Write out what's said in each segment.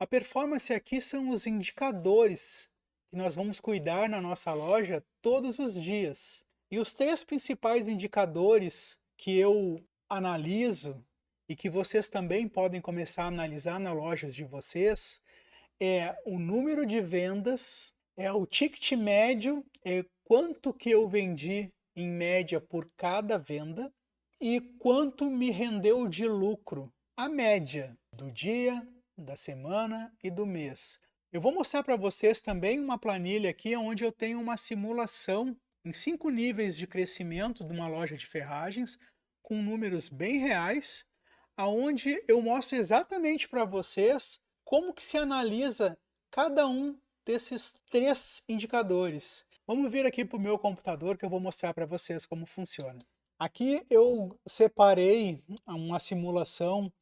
A performance aqui são os indicadores que nós vamos cuidar na nossa loja todos os dias. E os três principais indicadores que eu analiso e que vocês também podem começar a analisar nas lojas de vocês é o número de vendas, é o ticket médio, é quanto que eu vendi em média por cada venda e quanto me rendeu de lucro, a média do dia, da semana e do mês. Eu vou mostrar para vocês também uma planilha aqui onde eu tenho uma simulação em 5 níveis de crescimento de uma loja de ferragens com números bem reais, aonde eu mostro exatamente para vocês como que se analisa cada um desses três indicadores. Vamos vir aqui para o meu computador que eu vou mostrar para vocês como funciona. Aqui eu separei uma simulação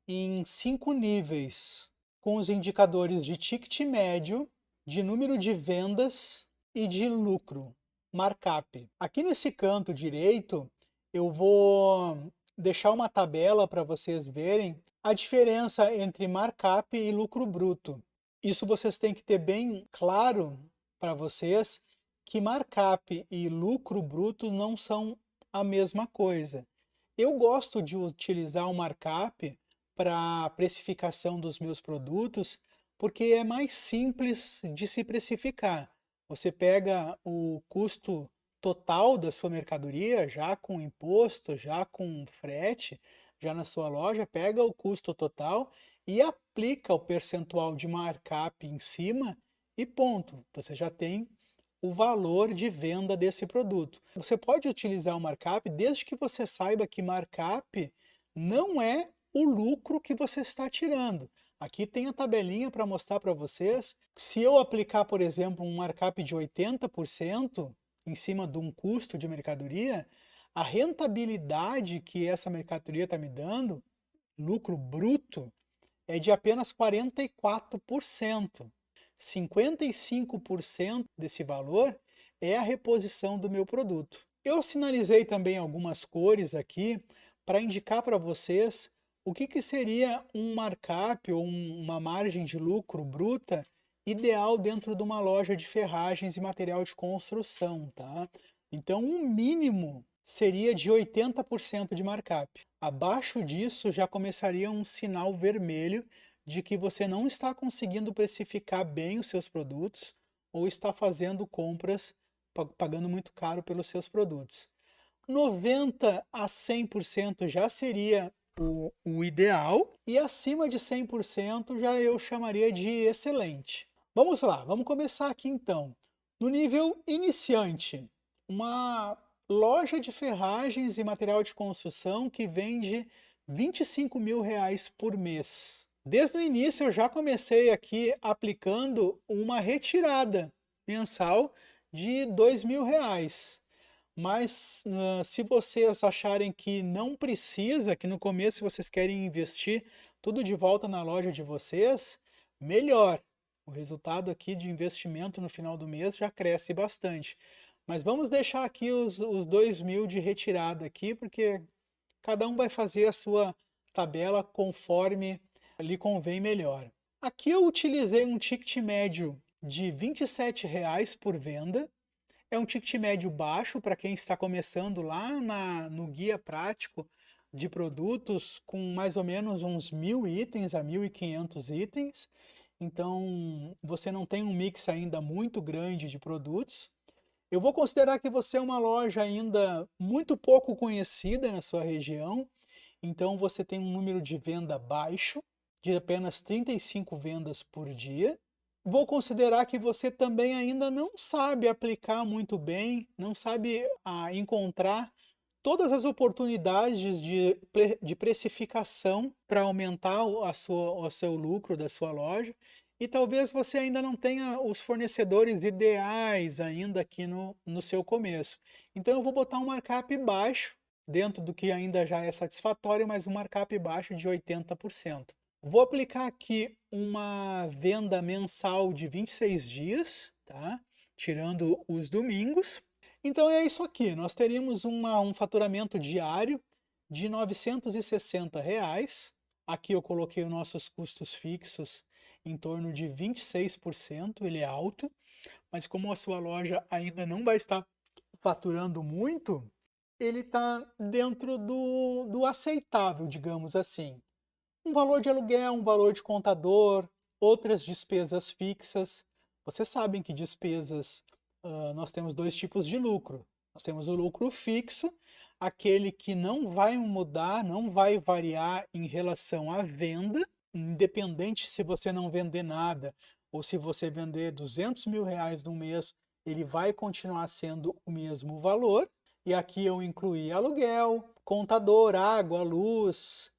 em 5 níveis, com os indicadores de ticket médio, de número de vendas e de lucro, markup. Aqui nesse canto direito, eu vou deixar uma tabela para vocês verem a diferença entre markup e lucro bruto. Isso vocês têm que ter bem claro para vocês que markup e lucro bruto não são a mesma coisa. Eu gosto de utilizar o markup para precificação dos meus produtos porque é mais simples de se precificar. Você pega o custo total da sua mercadoria, já com imposto, já com frete, já na sua loja, pega o custo total e aplica o percentual de markup em cima e ponto. Você já tem o valor de venda desse produto. Você pode utilizar o markup desde que você saiba que markup não é o lucro que você está tirando. Aqui tem a tabelinha para mostrar para vocês. Se eu aplicar, por exemplo, um markup de 80% em cima de um custo de mercadoria, a rentabilidade que essa mercadoria está me dando, lucro bruto, é de apenas 44%. 55% desse valor é a reposição do meu produto. Eu sinalizei também algumas cores aqui para indicar para vocês o que seria um markup ou uma margem de lucro bruta ideal dentro de uma loja de ferragens e material de construção, tá? Então, um mínimo seria de 80% de markup. Abaixo disso já começaria um sinal vermelho de que você não está conseguindo precificar bem os seus produtos ou está fazendo compras pagando muito caro pelos seus produtos. 90 a 100% já seria o ideal e acima de 100% já eu chamaria de excelente. Vamos lá, vamos começar aqui então. No nível iniciante, uma loja de ferragens e material de construção que vende R$ 25.000 por mês. Desde o início eu já comecei aqui aplicando uma retirada mensal de R$ 2.000. Mas se vocês acharem que não precisa, que no começo vocês querem investir tudo de volta na loja de vocês, melhor. O resultado aqui de investimento no final do mês já cresce bastante. Mas vamos deixar aqui os 2.000 de retirada aqui, porque cada um vai fazer a sua tabela conforme lhe convém melhor. Aqui eu utilizei um ticket médio de R$ 27 por venda. É um ticket médio baixo para quem está começando lá no guia prático de produtos com mais ou menos uns 1.000 itens a 1.500 itens. Então, você não tem um mix ainda muito grande de produtos. Eu vou considerar que você é uma loja ainda muito pouco conhecida na sua região. Então, você tem um número de venda baixo, de apenas 35 vendas por dia. Vou considerar que você também ainda não sabe aplicar muito bem, não sabe encontrar todas as oportunidades de precificação para aumentar o seu lucro da sua loja. E talvez você ainda não tenha os fornecedores ideais ainda aqui no seu começo. Então eu vou botar um markup baixo, dentro do que ainda já é satisfatório, mas um markup baixo de 80%. Vou aplicar aqui uma venda mensal de 26 dias, tá? Tirando os domingos. Então é isso aqui, nós teríamos um faturamento diário de R$ 960. Aqui eu coloquei os nossos custos fixos em torno de 26%, ele é alto, mas como a sua loja ainda não vai estar faturando muito, ele está dentro do aceitável, digamos assim. Um valor de aluguel, um valor de contador, outras despesas fixas. Vocês sabem que despesas, nós temos dois tipos de lucro. Nós temos o lucro fixo, aquele que não vai mudar, não vai variar em relação à venda, independente se você não vender nada ou se você vender 200 mil reais no mês, ele vai continuar sendo o mesmo valor. E aqui eu incluí aluguel, contador, água, luz,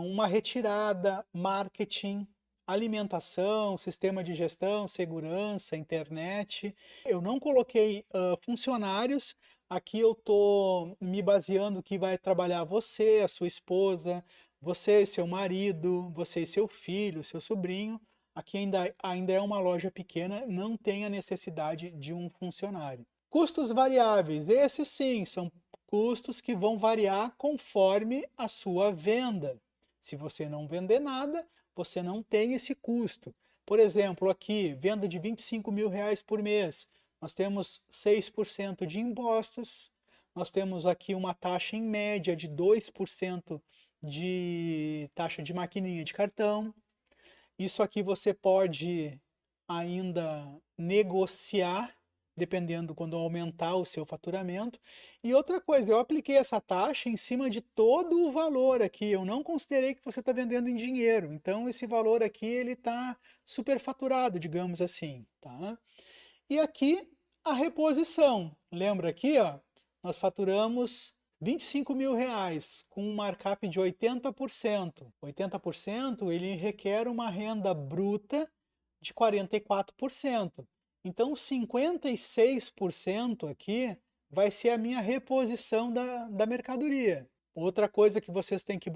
uma retirada, marketing, alimentação, sistema de gestão, segurança, internet. Eu não coloquei funcionários, aqui eu estou me baseando que vai trabalhar você, a sua esposa, você e seu marido, você e seu filho, seu sobrinho. Aqui ainda é uma loja pequena, não tem a necessidade de um funcionário. Custos variáveis, esses sim, são custos que vão variar conforme a sua venda. Se você não vender nada, você não tem esse custo. Por exemplo, aqui, venda de 25 mil reais por mês, nós temos 6% de impostos, nós temos aqui uma taxa em média de 2% de taxa de maquininha de cartão. Isso aqui você pode ainda negociar, dependendo quando aumentar o seu faturamento. E outra coisa, eu apliquei essa taxa em cima de todo o valor aqui. Eu não considerei que você está vendendo em dinheiro. Então, esse valor aqui, ele está superfaturado, digamos assim, tá? E aqui, a reposição. Lembra aqui, ó, nós faturamos 25 mil reais com um markup de 80%. 80% ele requer uma renda bruta de 44%. Então, 56% aqui vai ser a minha reposição da mercadoria. Outra coisa que vocês têm que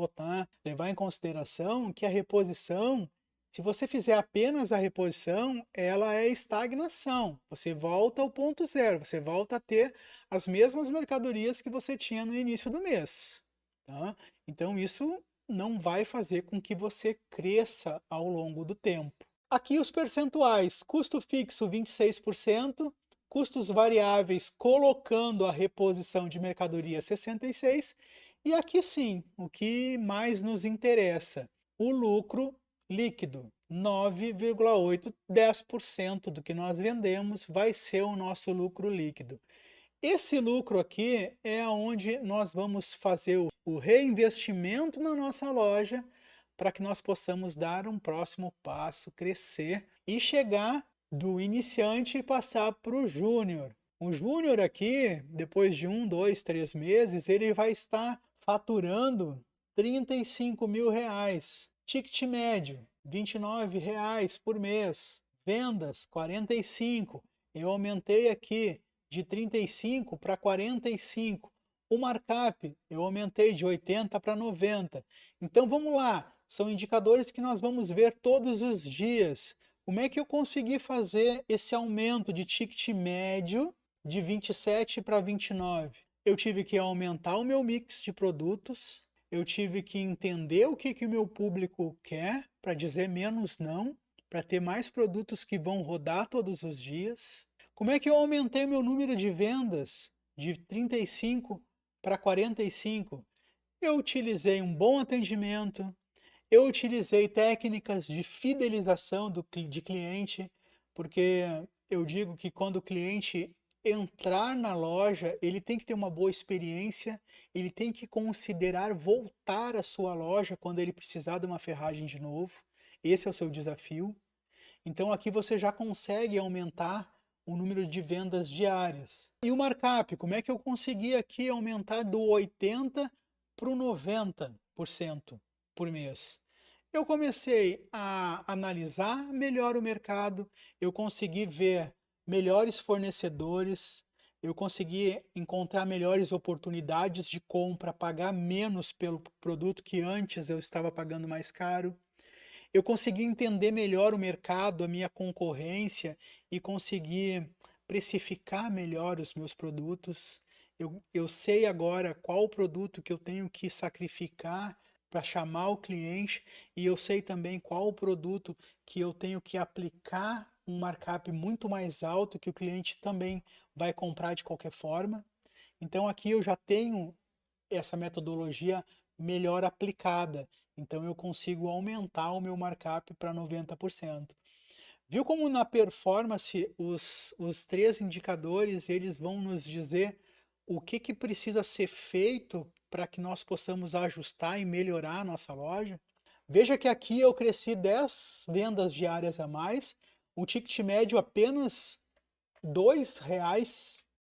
levar em consideração, que a reposição, se você fizer apenas a reposição, ela é estagnação. Você volta ao ponto zero, você volta a ter as mesmas mercadorias que você tinha no início do mês. Tá? Então, isso não vai fazer com que você cresça ao longo do tempo. Aqui os percentuais, custo fixo 26%, custos variáveis colocando a reposição de mercadoria 66%, e aqui sim, o que mais nos interessa, o lucro líquido, 9,8%, 10% do que nós vendemos vai ser o nosso lucro líquido. Esse lucro aqui é onde nós vamos fazer o reinvestimento na nossa loja para que nós possamos dar um próximo passo, crescer e chegar do iniciante e passar para o júnior. O júnior aqui, depois de 1, 2, 3 meses, ele vai estar faturando 35 mil reais. Ticket médio, 29 reais por mês. Vendas, 45. Eu aumentei aqui de 35 para 45. O markup eu aumentei de 80 para 90. Então vamos lá, são indicadores que nós vamos ver todos os dias. Como é que eu consegui fazer esse aumento de ticket médio de 27 para 29? Eu tive que aumentar o meu mix de produtos, eu tive que entender o que o meu público quer, para dizer menos não, para ter mais produtos que vão rodar todos os dias. Como é que eu aumentei meu número de vendas de 35 para 45? Eu utilizei um bom atendimento, eu utilizei técnicas de fidelização de cliente, porque eu digo que quando o cliente entrar na loja, ele tem que ter uma boa experiência, ele tem que considerar voltar à sua loja quando ele precisar de uma ferragem de novo. Esse é o seu desafio. Então aqui você já consegue aumentar o número de vendas diárias. E o markup, como é que eu consegui aqui aumentar do 80% para o 90% por mês? Eu comecei a analisar melhor o mercado, eu consegui ver melhores fornecedores, eu consegui encontrar melhores oportunidades de compra, pagar menos pelo produto que antes eu estava pagando mais caro. Eu consegui entender melhor o mercado, a minha concorrência e consegui precificar melhor os meus produtos. Eu sei agora qual o produto que eu tenho que sacrificar para chamar o cliente e eu sei também qual o produto que eu tenho que aplicar um markup muito mais alto que o cliente também vai comprar de qualquer forma. Então aqui eu já tenho essa metodologia melhor aplicada. Então eu consigo aumentar o meu markup para 90%. Viu como na performance os três indicadores eles vão nos dizer o que precisa ser feito para que nós possamos ajustar e melhorar a nossa loja? Veja que aqui eu cresci 10 vendas diárias a mais, o ticket médio apenas R$ 2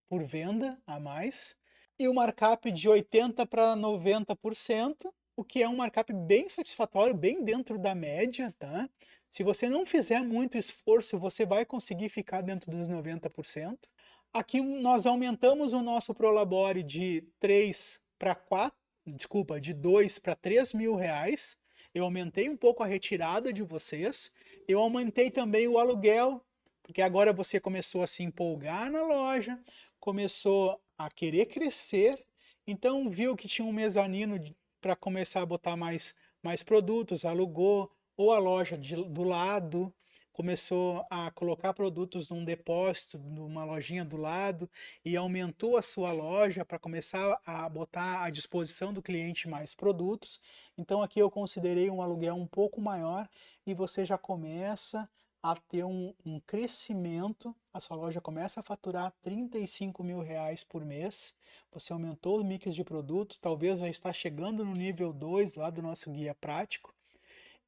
por venda a mais, e o markup de 80% para 90%, o que é um markup bem satisfatório, bem dentro da média, tá? Se você não fizer muito esforço, você vai conseguir ficar dentro dos 90%. Aqui nós aumentamos o nosso Prolabore de 3 para 4, desculpa, de 2 para 3 mil reais. Eu aumentei um pouco a retirada de vocês. Eu aumentei também o aluguel, porque agora você começou a se empolgar na loja, começou a querer crescer, então viu que tinha um mezanino para começar a botar mais produtos, alugou, ou a loja do lado, começou a colocar produtos num depósito, numa lojinha do lado, e aumentou a sua loja para começar a botar à disposição do cliente mais produtos. Então aqui eu considerei um aluguel um pouco maior e você já começa a ter um crescimento, a sua loja começa a faturar 35 mil reais por mês, você aumentou o mix de produtos, talvez já está chegando no nível 2 lá do nosso guia prático,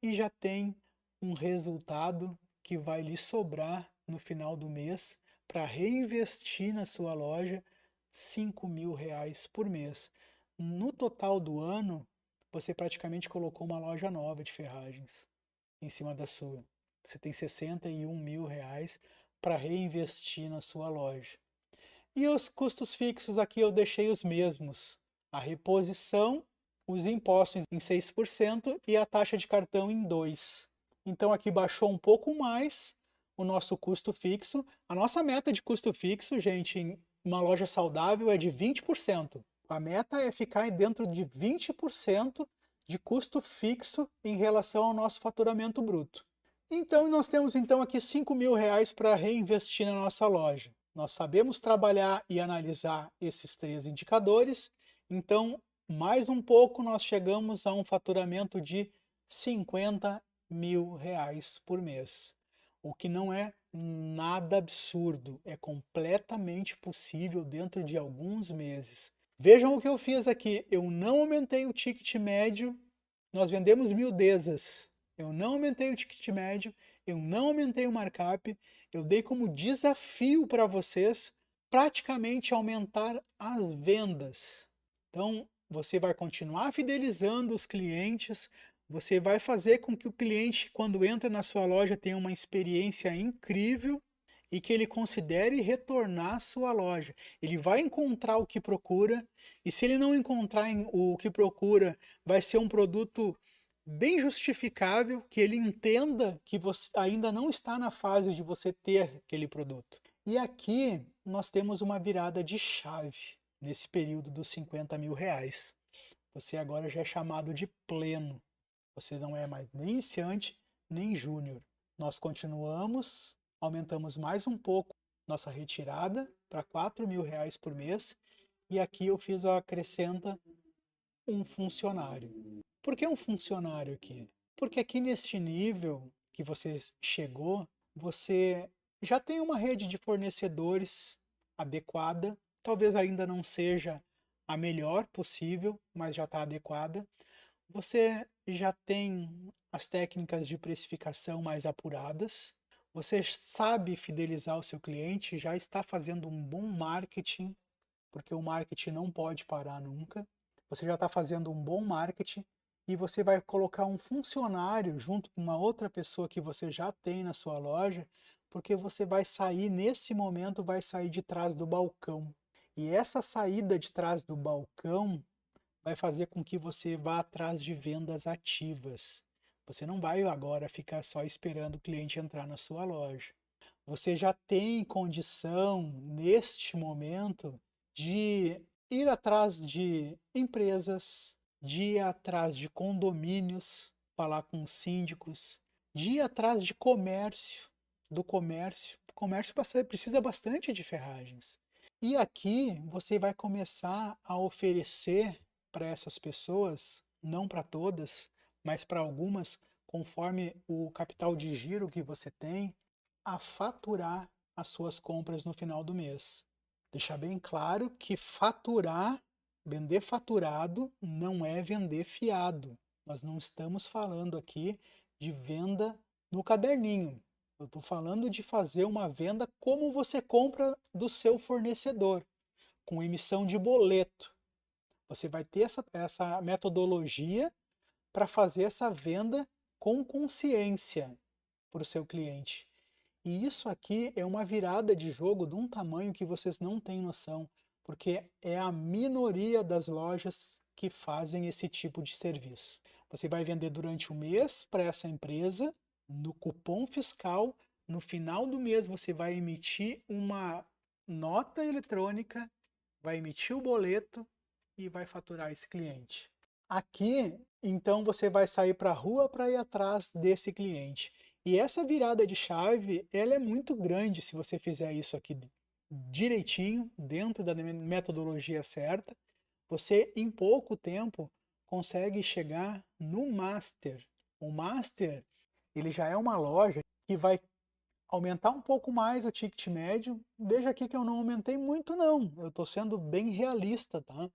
e já tem um resultado que vai lhe sobrar no final do mês para reinvestir na sua loja 5 mil reais por mês. No total do ano, você praticamente colocou uma loja nova de ferragens em cima da sua. Você tem 61 mil reais para reinvestir na sua loja. E os custos fixos aqui eu deixei os mesmos. A reposição, os impostos em 6% e a taxa de cartão em 2%. Então aqui baixou um pouco mais o nosso custo fixo. A nossa meta de custo fixo, gente, em uma loja saudável é de 20%. A meta é ficar dentro de 20% de custo fixo em relação ao nosso faturamento bruto. Então nós temos então aqui 5 mil reais para reinvestir na nossa loja. Nós sabemos trabalhar e analisar esses três indicadores, então mais um pouco nós chegamos a um faturamento de 50 mil reais por mês, o que não é nada absurdo, é completamente possível dentro de alguns meses. Vejam o que eu fiz aqui, eu não aumentei o ticket médio, nós vendemos miudezas, eu não aumentei o ticket médio, eu não aumentei o markup, eu dei como desafio para vocês praticamente aumentar as vendas. Então, você vai continuar fidelizando os clientes, você vai fazer com que o cliente, quando entra na sua loja, tenha uma experiência incrível e que ele considere retornar à sua loja. Ele vai encontrar o que procura, e se ele não encontrar o que procura, vai ser um produto bem justificável, que ele entenda que você ainda não está na fase de você ter aquele produto. E aqui nós temos uma virada de chave nesse período dos 50 mil reais. Você agora já é chamado de pleno. Você não é mais nem iniciante, nem júnior. Nós continuamos, aumentamos mais um pouco nossa retirada para 4 mil reais por mês. E aqui eu fiz a acrescenta um funcionário. Por que um funcionário aqui? Porque aqui neste nível que você chegou, você já tem uma rede de fornecedores adequada, talvez ainda não seja a melhor possível, mas já está adequada. Você já tem as técnicas de precificação mais apuradas, você sabe fidelizar o seu cliente, já está fazendo um bom marketing, porque o marketing não pode parar nunca. Você já está fazendo um bom marketing e você vai colocar um funcionário junto com uma outra pessoa que você já tem na sua loja, porque você vai sair, nesse momento, vai sair de trás do balcão. E essa saída de trás do balcão vai fazer com que você vá atrás de vendas ativas. Você não vai agora ficar só esperando o cliente entrar na sua loja. Você já tem condição, neste momento, de ir atrás de empresas, de ir atrás de condomínios, falar com síndicos, de ir atrás de comércio, do comércio. O comércio precisa bastante de ferragens. E aqui você vai começar a oferecer para essas pessoas, não para todas, mas para algumas, conforme o capital de giro que você tem, a faturar as suas compras no final do mês. Deixar bem claro que faturar, vender faturado, não é vender fiado. Nós não estamos falando aqui de venda no caderninho. Eu estou falando de fazer uma venda como você compra do seu fornecedor, com emissão de boleto. Você vai ter essa metodologia para fazer essa venda com consciência para o seu cliente. E isso aqui é uma virada de jogo de um tamanho que vocês não têm noção, porque é a minoria das lojas que fazem esse tipo de serviço. Você vai vender durante o mês para essa empresa, no cupom fiscal, no final do mês você vai emitir uma nota eletrônica, vai emitir o boleto e vai faturar esse cliente. Aqui, então, você vai sair para a rua para ir atrás desse cliente. E essa virada de chave, ela é muito grande se você fizer isso aqui direitinho, dentro da metodologia certa. Você, em pouco tempo, consegue chegar no Master. O Master, ele já é uma loja que vai aumentar um pouco mais o ticket médio. Veja aqui que eu não aumentei muito não, eu estou sendo bem realista, tá?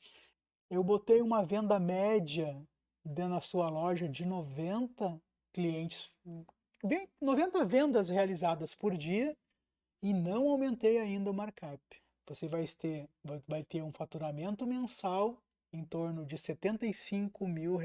Eu botei uma venda média dentro da sua loja de 90 clientes, 90 vendas realizadas por dia e não aumentei ainda o markup. Você vai ter um faturamento mensal em torno de R$75 mil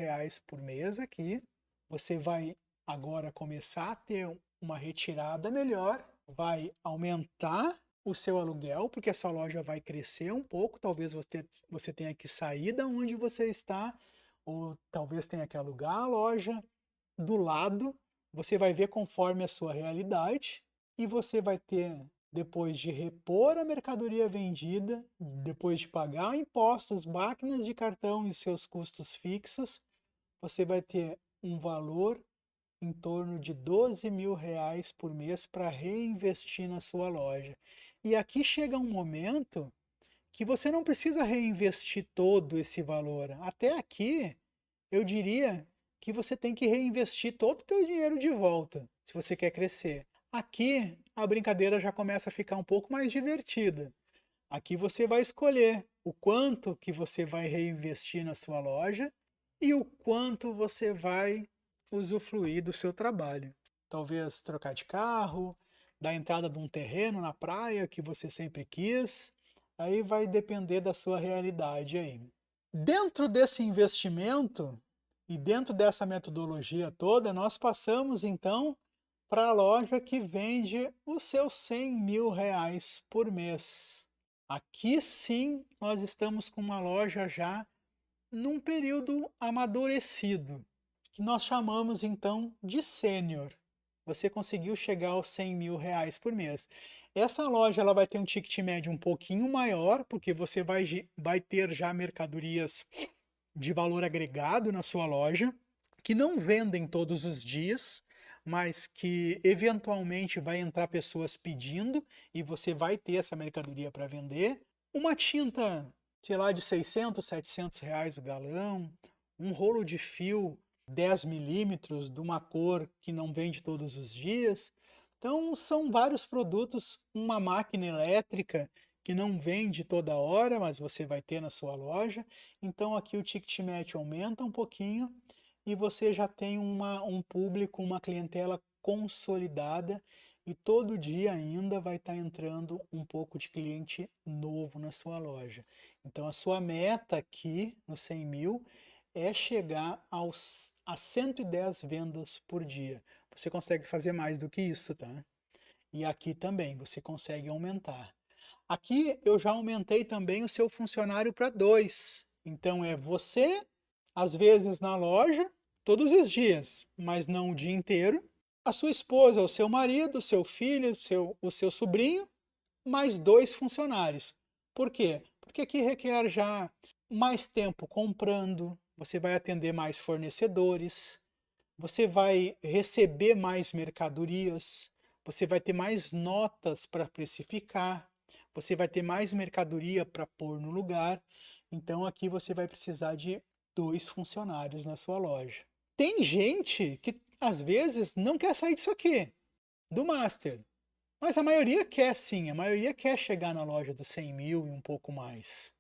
por mês aqui. Você vai agora começar a ter uma retirada melhor, vai aumentar o seu aluguel, porque essa loja vai crescer um pouco, talvez você tenha que sair da onde você está, ou talvez tenha que alugar a loja do lado. Você vai ver conforme a sua realidade e você vai ter, depois de repor a mercadoria vendida, depois de pagar impostos, máquinas de cartão e seus custos fixos, você vai ter um valor em torno de R$12 mil por mês para reinvestir na sua loja. E aqui chega um momento que você não precisa reinvestir todo esse valor. Até aqui, eu diria que você tem que reinvestir todo o teu dinheiro de volta, se você quer crescer. Aqui, a brincadeira já começa a ficar um pouco mais divertida. Aqui você vai escolher o quanto que você vai reinvestir na sua loja e o quanto você vai usufruir do seu trabalho. Talvez trocar de carro, dar entrada de um terreno na praia que você sempre quis. Aí vai depender da sua realidade aí. Dentro desse investimento e dentro dessa metodologia toda, nós passamos então para a loja que vende os seus R$100 mil por mês. Aqui sim nós estamos com uma loja já num período amadurecido, que nós chamamos então de sênior. Você conseguiu chegar aos R$100 mil por mês. Essa loja ela vai ter um ticket médio um pouquinho maior, porque você vai ter já mercadorias de valor agregado na sua loja, que não vendem todos os dias, mas que eventualmente vai entrar pessoas pedindo e você vai ter essa mercadoria para vender. Uma tinta, sei lá, de 600, R$700 o galão, um rolo de fio 10 milímetros de uma cor que não vende todos os dias. Então são vários produtos, uma máquina elétrica que não vende toda hora, mas você vai ter na sua loja. Então aqui o ticket médio aumenta um pouquinho e você já tem um público, uma clientela consolidada e todo dia ainda vai estar entrando um pouco de cliente novo na sua loja. Então a sua meta aqui no 100 mil é chegar a 110 vendas por dia. Você consegue fazer mais do que isso, tá? E aqui também você consegue aumentar. Aqui eu já aumentei também o seu funcionário para 2. Então é você, às vezes na loja, todos os dias, mas não o dia inteiro. A sua esposa, o seu marido, o seu filho, o seu sobrinho, mais 2 funcionários. Por quê? Porque aqui requer já mais tempo comprando, você vai atender mais fornecedores, você vai receber mais mercadorias, você vai ter mais notas para precificar, você vai ter mais mercadoria para pôr no lugar. Então aqui você vai precisar de 2 funcionários na sua loja. Tem gente que às vezes não quer sair disso aqui, do Master. Mas a maioria quer sim, a maioria quer chegar na loja dos 100 mil e um pouco mais.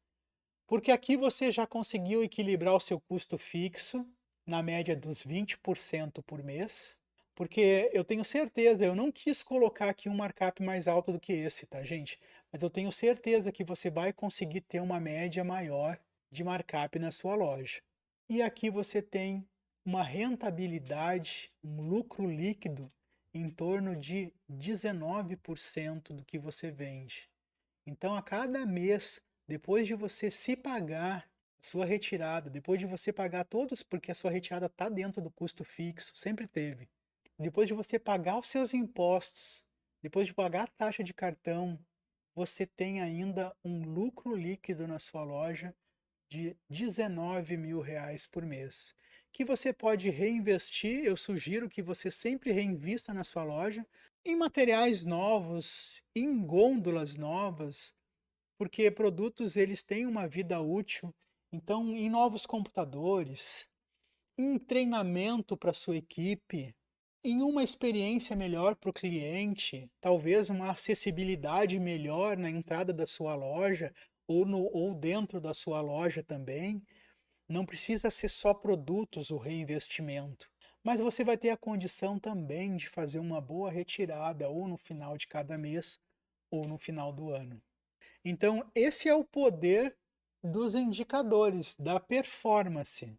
Porque aqui você já conseguiu equilibrar o seu custo fixo, na média dos 20% por mês. Porque eu tenho certeza, eu não quis colocar aqui um markup mais alto do que esse, tá, gente? Mas eu tenho certeza que você vai conseguir ter uma média maior de markup na sua loja. E aqui você tem uma rentabilidade, um lucro líquido em torno de 19% do que você vende. Então, a cada mês, depois de você se pagar sua retirada, depois de você pagar todos, porque a sua retirada está dentro do custo fixo, sempre teve. Depois de você pagar os seus impostos, depois de pagar a taxa de cartão, você tem ainda um lucro líquido na sua loja de 19 mil reais por mês, que você pode reinvestir. Eu sugiro que você sempre reinvista na sua loja em materiais novos, em gôndolas novas, porque produtos eles têm uma vida útil. Então, em novos computadores, em treinamento para sua equipe, em uma experiência melhor para o cliente, talvez uma acessibilidade melhor na entrada da sua loja ou dentro da sua loja também. Não precisa ser só produtos o reinvestimento, mas você vai ter a condição também de fazer uma boa retirada ou no final de cada mês ou no final do ano. Então, esse é o poder dos indicadores, da performance.